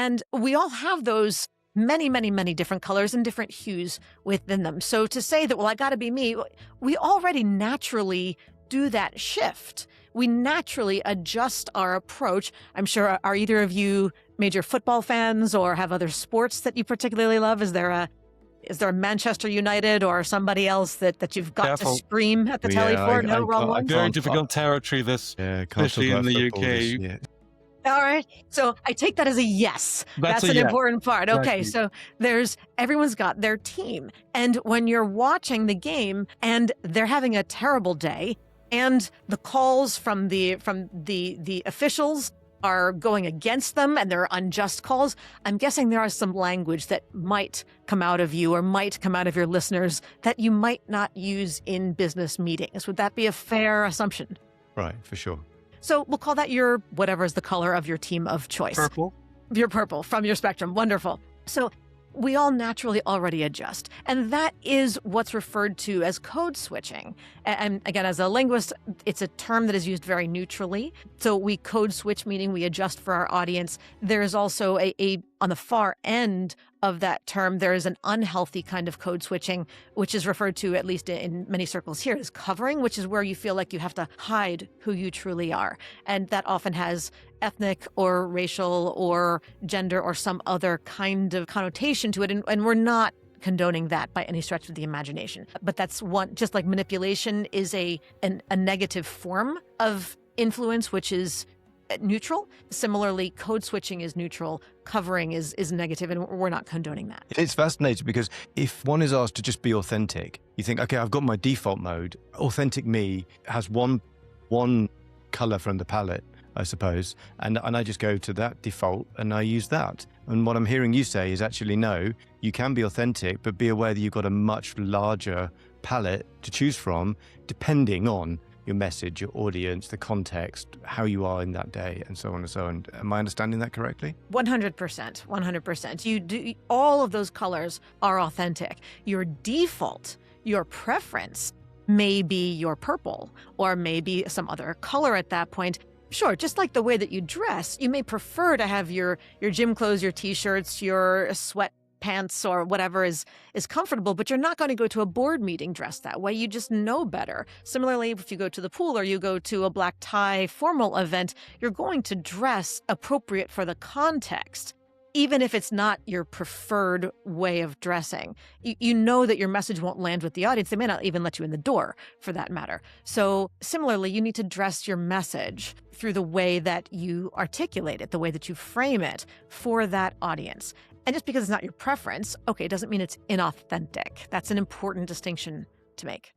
And we all have those many, many, many different colors and different hues within them. So to say that, well, I got to be me, we already naturally do that shift. We naturally adjust our approach. I'm sure, are either of you major football fans or have other sports that you particularly love? Is there a Manchester United or somebody else that you've got Careful. to scream at the telly for? No, wrong one? Very difficult territory, this, especially in the UK. All right. So I take that as a yes. That's an yes. important part. Okay. Exactly. So everyone's got their team. And when you're watching the game and they're having a terrible day and the calls from the officials are going against them and they're unjust calls, I'm guessing there are some language that might come out of you or might come out of your listeners that you might not use in business meetings. Would that be a fair assumption? Right, for sure. So we'll call that your, whatever is the color of your team of choice. Purple. Your purple from your spectrum. Wonderful. So we all naturally already adjust. And that is what's referred to as code switching. And again, as a linguist, it's a term that is used very neutrally. So we code switch, meaning we adjust for our audience. There is also on the far end of that term, there is an unhealthy kind of code switching, which is referred to, at least in many circles here, as covering, which is where you feel like you have to hide who you truly are. And that often has ethnic or racial or gender or some other kind of connotation to it. And we're not condoning that by any stretch of the imagination. But that's one, just like manipulation is a negative form of influence, which is neutral. Similarly, code switching is neutral, covering is negative, and we're not condoning that. It's fascinating because if one is asked to just be authentic, you think, okay, I've got my default mode. Authentic me has one color from the palette, I suppose, and I just go to that default and I use that. And what I'm hearing you say is actually, no, you can be authentic, but be aware that you've got a much larger palette to choose from, depending on your message, your audience, the context, how you are in that day, and so on and so on. Am I understanding that correctly? 100%. 100%. You do, all of those colors are authentic. Your default, your preference may be your purple or maybe some other color at that point. Sure, just like the way that you dress, you may prefer to have your gym clothes, your t-shirts, your sweatpants or whatever is comfortable, but you're not going to go to a board meeting dressed that way. You just know better. Similarly, if you go to the pool or you go to a black tie formal event, you're going to dress appropriate for the context, even if it's not your preferred way of dressing. You know that your message won't land with the audience. They may not even let you in the door, for that matter. So similarly, you need to dress your message through the way that you articulate it, the way that you frame it for that audience. And just because it's not your preference, okay, doesn't mean it's inauthentic. That's an important distinction to make.